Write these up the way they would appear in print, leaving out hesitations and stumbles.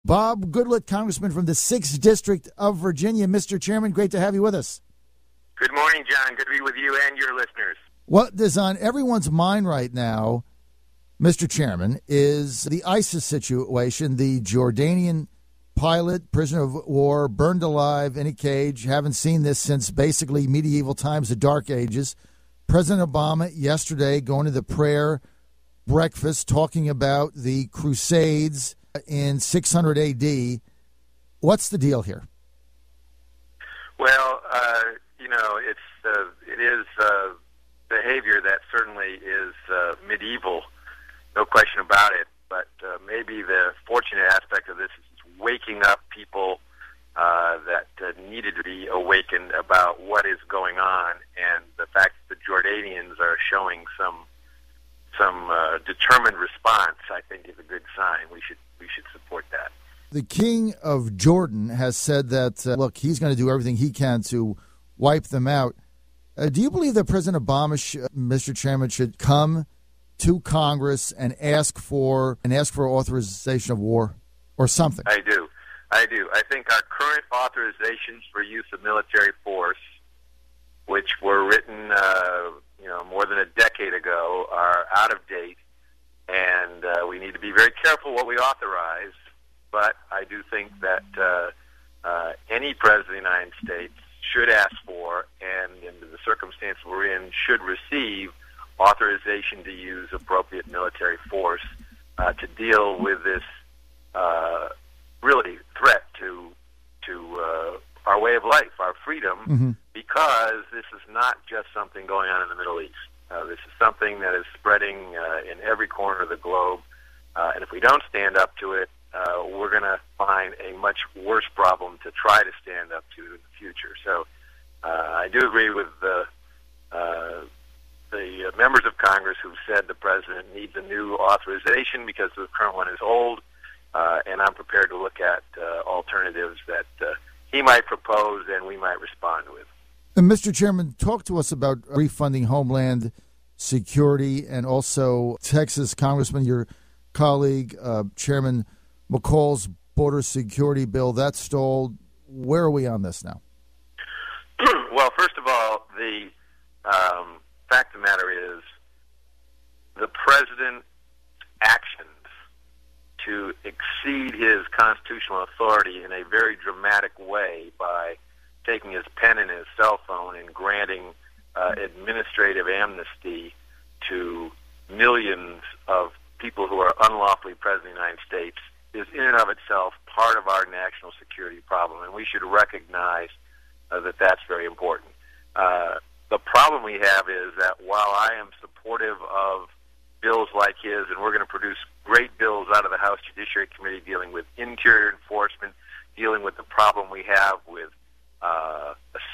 Bob Goodlatte, Congressman from the 6th District of Virginia. Mr. Chairman, great to have you with us. Good morning, John. Good to be with you and your listeners. What is on everyone's mind right now, Mr. Chairman, is the ISIS situation. The Jordanian pilot, prisoner of war, burned alive in a cage. Haven't seen this since basically medieval times, the Dark Ages. President Obama yesterday going to the prayer breakfast talking about the Crusades in 600 AD. What's the deal here? Well, it is behavior that certainly is medieval, no question about it. But maybe the fortunate aspect of this is waking up people that needed to be awakened about what is going on, and the fact that the Jordanians are showing some determined response, I think, is a good sign. We should support that. The King of Jordan has said that, look, he's going to do everything he can to wipe them out. Do you believe that President Obama, Mr. Chairman, should come to Congress and ask for authorization of war or something? I do. I think our current authorizations for use of military force, which were written more than a decade ago, are out of date, and we need to be very careful what we authorize. But I do think that any president of the United States should ask for, and in the circumstance we're in, should receive authorization to use appropriate military force to deal with this really threat to our way of life, our freedom, because this is not just something going on in the Middle East. This is something that is spreading in every corner of the globe, and if we don't stand up to it, we're going to find a much worse problem to try to stand up to in the future. So I do agree with the members of Congress who've said the president needs a new authorization because the current one is old, and I'm prepared to look at alternatives that he might propose and we might respond with. And Mr. Chairman, talk to us about refunding Homeland Security and also Texas Congressman, your colleague, Chairman McCall's border security bill. That stalled. Where are we on this now? Well, first of all, the fact of the matter is the president's actions to exceed his constitutional authority in a very dramatic way by taking his pen and his cell phone and granting administrative amnesty to millions of people who are unlawfully present in the United States is in and of itself part of our national security problem, and we should recognize that that's very important. The problem we have is that while I am supportive of bills like his, and we're going to produce great bills out of the House Judiciary Committee dealing with interior enforcement, dealing with the problem we have with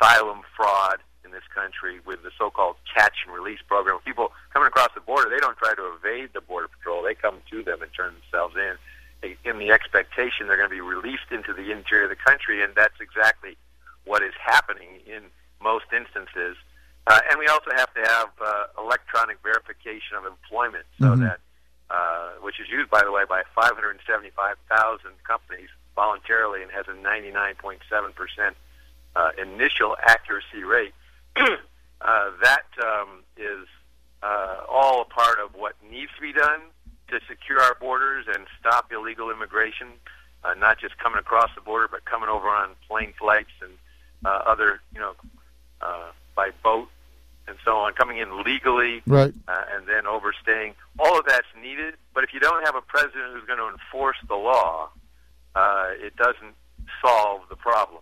asylum fraud in this country, with the so-called catch and release program. People coming across the border, they don't try to evade the Border Patrol. They come to them and turn themselves in the expectation they're going to be released into the interior of the country, and that's exactly what is happening in most instances. And we also have to have electronic verification of employment, so that which is used, by the way, by 575,000 companies voluntarily and has a 99.7% initial accuracy rate. That is all a part of what needs to be done to secure our borders and stop illegal immigration, not just coming across the border, but coming over on plane flights and other, by boat and so on, coming in legally, right, and then overstaying. All of that's needed, but if you don't have a president who's going to enforce the law, it doesn't solve the problem.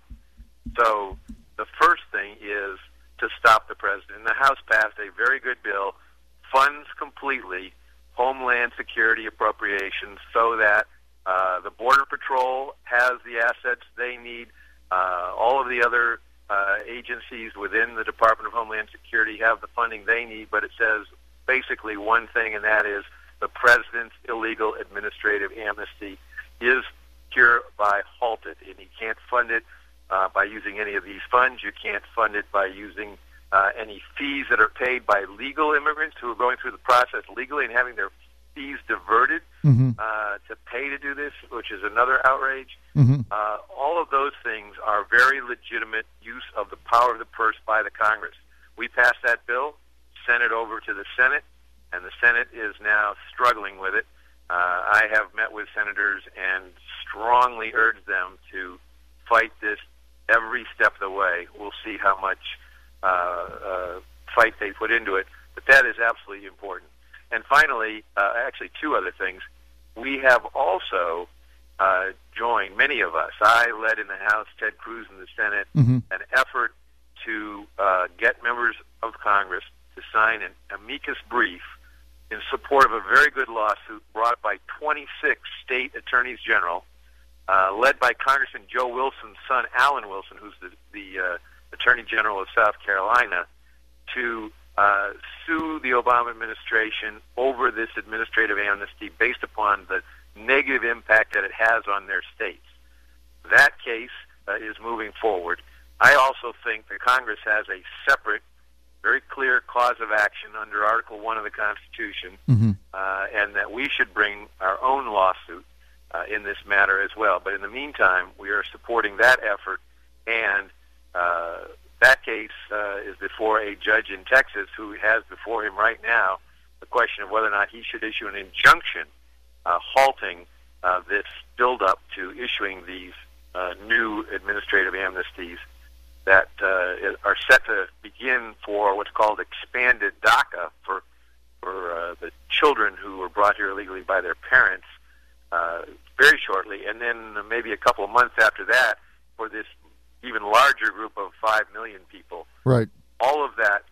So the first thing is to stop the president. And the House passed a very good bill, funds completely Homeland Security appropriations so that the Border Patrol has the assets they need. All of the other agencies within the Department of Homeland Security have the funding they need, but it says basically one thing, and that is the president's illegal administrative amnesty is hereby halted, and he can't fund it by using any of these funds. You can't fund it by using any fees that are paid by legal immigrants who are going through the process legally and having their fees diverted. to pay to do this, which is another outrage. All of those things are very legitimate use of the power of the purse by the Congress. We passed that bill, sent it over to the Senate, and the Senate is now struggling with it. I have met with senators and strongly urged them to fight this every step of the way. We'll see how much fight they put into it, but that is absolutely important. And finally, actually two other things. We have also joined, many of us, I led in the House, Ted Cruz in the Senate, an effort to get members of Congress to sign an amicus brief in support of a very good lawsuit brought by 26 state attorneys general, led by Congressman Joe Wilson's son, Alan Wilson, who's the Attorney General of South Carolina, to sue the Obama administration over this administrative amnesty based upon the negative impact that it has on their states. That case is moving forward. I also think that Congress has a separate, very clear cause of action under Article 1 of the Constitution, and that we should bring our own lawsuit in this matter as well. But in the meantime, we are supporting that effort, and that case is before a judge in Texas who has before him right now the question of whether or not he should issue an injunction halting this build-up to issuing these new administrative amnesties that are set to begin for what's called expanded DACA for the children who were brought here illegally by their parents very shortly, and then maybe a couple of months after that for this even larger group of 5 million people. Right. All of that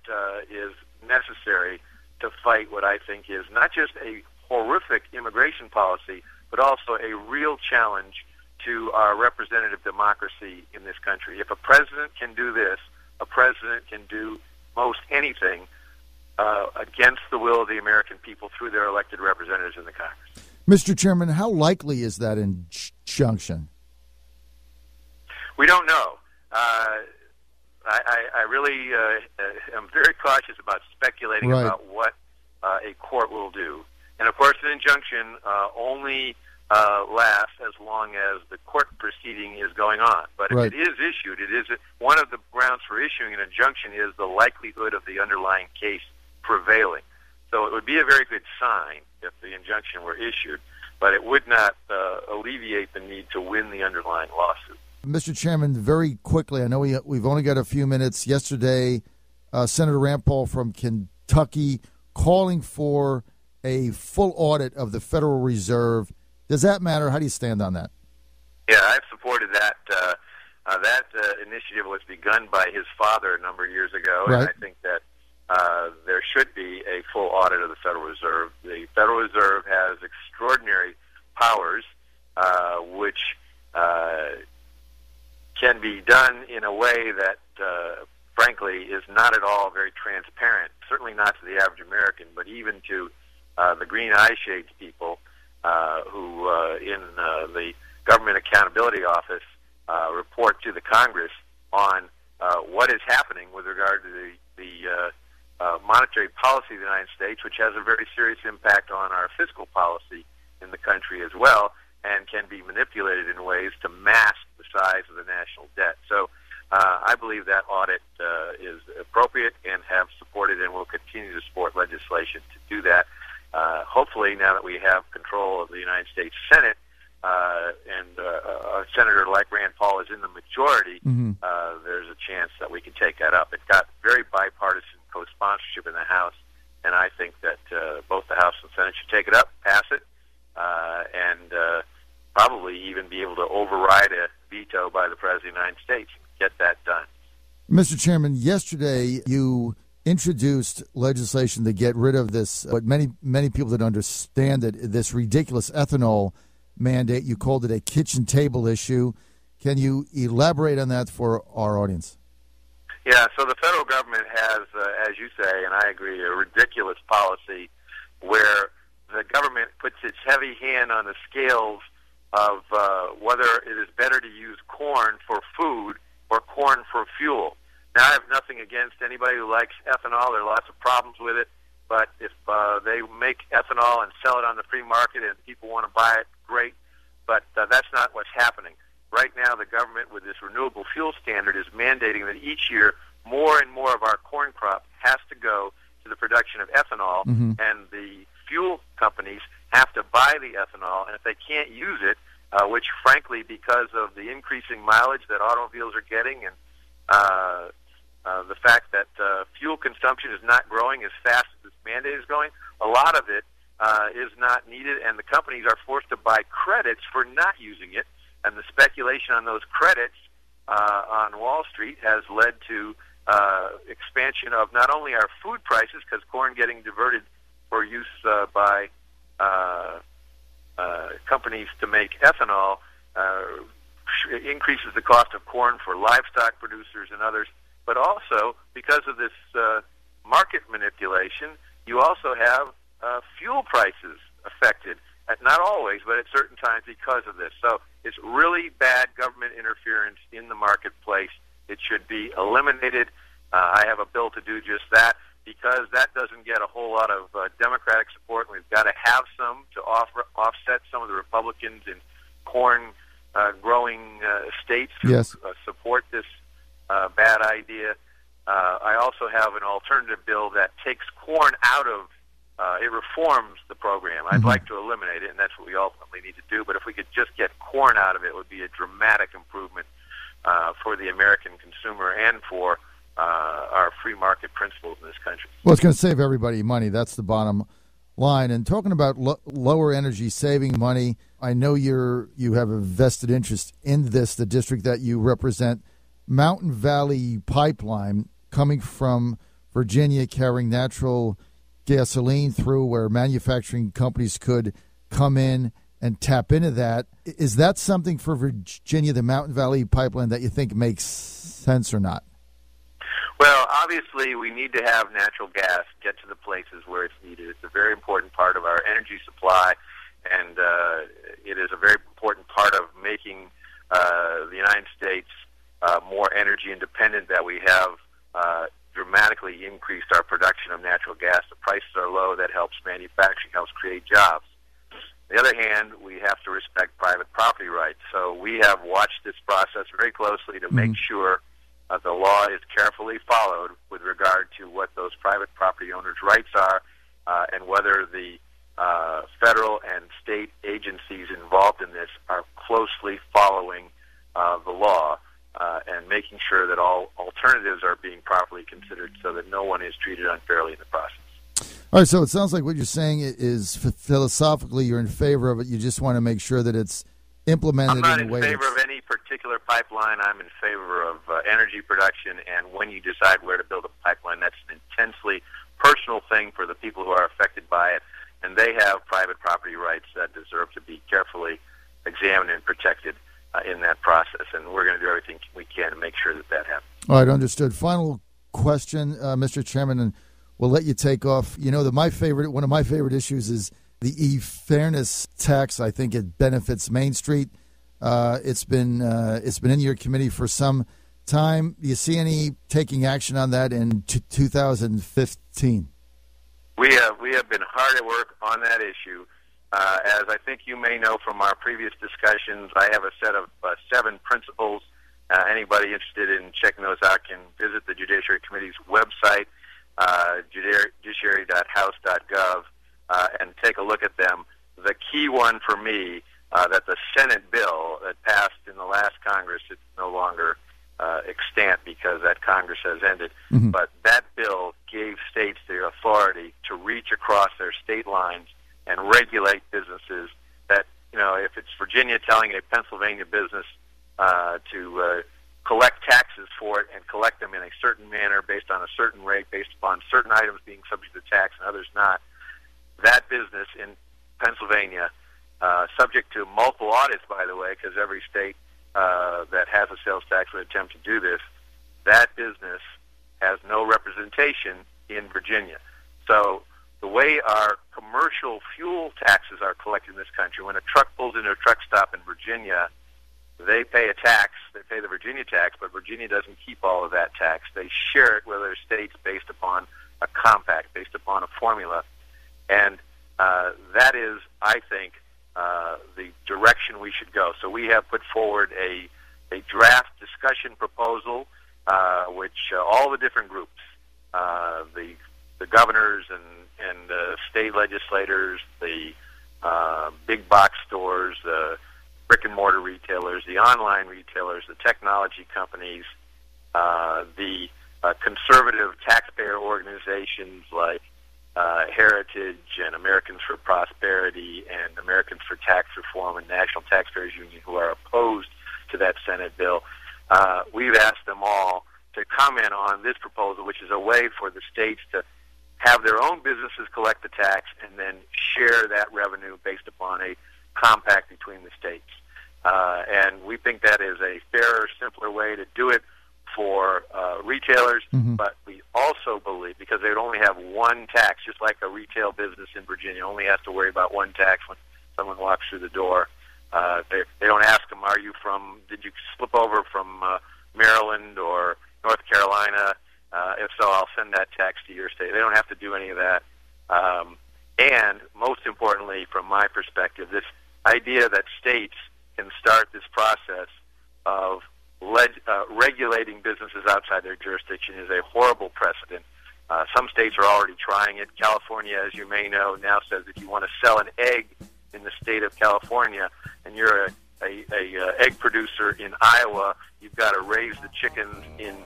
is necessary to fight what I think is not just a horrific immigration policy, but also a real challenge to our representative democracy in this country. If a president can do this, a president can do most anything against the will of the American people through their elected representatives in the Congress. Mr. Chairman, how likely is that injunction? We don't know. I really am very cautious about speculating about what a court will do. And, of course, an injunction only lasts as long as the court proceeding is going on. But if it is issued, one of the grounds for issuing an injunction is the likelihood of the underlying case prevailing. So it would be a very good sign if the injunction were issued, but it would not alleviate the need to win the underlying lawsuit. Mr. Chairman, very quickly, I know we've only got a few minutes. Yesterday, Senator Rand Paul from Kentucky calling for a full audit of the Federal Reserve. Does that matter? How do you stand on that? Yeah, I've supported that. That initiative was begun by his father a number of years ago, and I think that there should be a full audit of the Federal Reserve. The Federal Reserve has extraordinary powers, which can be done in a way that, frankly, is not at all very transparent, certainly not to the average American, but even to the green eye shades people who in the Government Accountability Office report to the Congress on what is happening with regard to the monetary policy of the United States, which has a very serious impact on our fiscal policy in the country as well, and can be manipulated in ways to mask the size of the national debt. So I believe that audit is appropriate and have supported and will continue to support legislation to do that. Hopefully, now that we have control of the United States Senate and a senator like Rand Paul is in the majority, there's a chance that we can take that up. It got very bipartisan co-sponsorship in the House, and I think that both the House and Senate should take it up, pass it, and probably even be able to override a veto by the President of the United States and get that done. Mr. Chairman, yesterday you introduced legislation to get rid of this, what many people didn't understand it, this ridiculous ethanol mandate. You called it a kitchen table issue. Can you elaborate on that for our audience? Yeah, so the federal government has, as you say, and I agree, a ridiculous policy where the government puts its heavy hand on the scales of whether it is better to use corn for food or corn for fuel. Now, I have nothing against anybody who likes ethanol. There are lots of problems with it. but if they make ethanol and sell it on the free market and people want to buy it, great. But that's not what's happening. Right now, the government, with this renewable fuel standard, is mandating that each year more and more of our corn crop has to go to the production of ethanol, and the fuel companies have to buy the ethanol, and if they can't use it, which frankly, because of the increasing mileage that automobiles are getting and the fact that fuel consumption is not growing as fast as this mandate is going, a lot of it is not needed, and the companies are forced to buy credits for not using it, and the speculation on those credits on Wall Street has led to expansion of not only our food prices, because corn getting diverted for use by companies to make ethanol increases the cost of corn for livestock producers and others, but also because of this market manipulation, you also have fuel prices affected, not always, but at certain times because of this. So it's really bad government interference in the marketplace. It should be eliminated. I have a bill to do just that, because that doesn't get a whole lot of Democratic support, and we've got to have some to offset some of the Republicans in corn-growing states who support this bad idea. I also have an alternative bill that takes corn out of it reforms the program. I'd like to eliminate it, and that's what we ultimately need to do. But if we could just get corn out of it, it would be a dramatic improvement for the American consumer and for our free market principles in this country. Well, it's going to save everybody money. That's the bottom line. And talking about lower energy, saving money, I know you have a vested interest in this, the district that you represent. Mountain Valley Pipeline coming from Virginia, carrying natural gasoline through, where manufacturing companies could come in and tap into that. Is that something for Virginia, the Mountain Valley Pipeline, that you think makes sense or not? Well, obviously, we need to have natural gas get to the places where it's needed. It's a very important part of our energy supply, and it is a very important part of making the United States more energy independent, that we have dramatically increased our production of natural gas. The prices are low. That helps manufacturing, helps create jobs. On the other hand, we have to respect private property rights. So we have watched this process very closely to make sure the law is carefully followed with regard to what those private property owners' rights are, and whether the federal and state agencies involved in this are closely following the law and making sure that all alternatives are being properly considered so that no one is treated unfairly in the process. All right, so it sounds like what you're saying is philosophically you're in favor of it. You just want to make sure that it's implemented in a way. I'm not in favor of any particular pipeline. I'm in favor of energy production, and when you decide where to build a pipeline, that's an intensely personal thing for the people who are affected by it, and they have private property rights that deserve to be carefully examined and protected in that process, and we're going to do everything we can to make sure that that happens. All right, understood. Final question, Mr. Chairman, and we'll let you take off. You know that one of my favorite issues is the e-fairness tax. I think it benefits Main Street. It's been in your committee for some time. Do you see any taking action on that in 2015? We have been hard at work on that issue. As I think you may know from our previous discussions, I have a set of 7 principles. Anybody interested in checking those out can visit the Judiciary Committee's website, judiciary.house.gov, and take a look at them. The key one for me, that the Senate bill that passed in the last Congress, it's no longer extant because that Congress has ended, but that bill gave states the authority to reach across their state lines and regulate businesses that, if it's Virginia telling a Pennsylvania business to collect taxes for it and collect them in a certain manner based on a certain rate, based upon certain items being subject to tax and others not, that business in Pennsylvania, subject to multiple audits, by the way, because every state that has a sales tax would attempt to do this, that business has no representation in Virginia. So the way our commercial fuel taxes are collected in this country, when a truck pulls into a truck stop in Virginia, they pay a tax, they pay the Virginia tax, but Virginia doesn't keep all of that tax. They share it with other states based upon a compact based upon a formula. And that is, I think, the direction we should go. So we have put forward a draft discussion proposal, which all the different groups, the governors and state legislators, the big box stores, the brick and mortar retailers, the online retailers, the technology companies, the conservative taxpayer organizations like Heritage and Americans for Prosperity and Americans for Tax Reform and National Taxpayers Union, who are opposed to that Senate bill. We've asked them all to comment on this proposal, which is a way for the states to have their own businesses collect the tax and then share that revenue based upon a compact between the states. And we think that is a fairer, simpler way to do it for retailers, but we also believe, because they would only have one tax, just like a retail business in Virginia only has to worry about one tax when someone walks through the door. They don't ask them, did you slip over from Maryland or North Carolina? If so, I'll send that tax to your state. They don't have to do any of that. And most importantly, from my perspective, this idea that states can start this process of regulating businesses outside their jurisdiction is a horrible precedent. Some states are already trying it. California, as you may know, now says if you want to sell an egg in the state of California and you're a egg producer in Iowa, you've got to raise the chickens in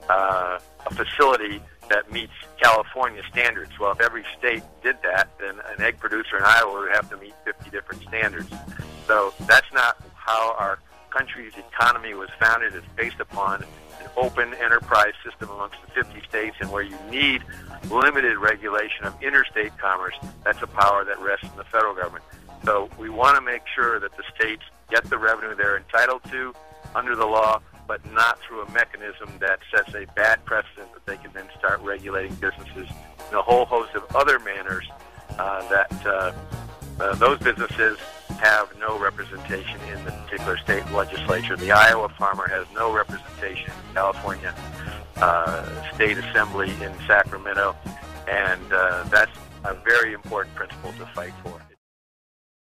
a facility that meets California standards. Well, if every state did that, then an egg producer in Iowa would have to meet 50 different standards. So that's not how our country's economy was founded. It's based upon an open enterprise system amongst the 50 states, and where you need limited regulation of interstate commerce, that's a power that rests in the federal government. So we want to make sure that the states get the revenue they're entitled to under the law, but not through a mechanism that sets a bad precedent that they can then start regulating businesses in a whole host of other manners that those businesses have no representation in the particular state legislature. The Iowa farmer has no representation in the California State Assembly in Sacramento, and that's a very important principle to fight for.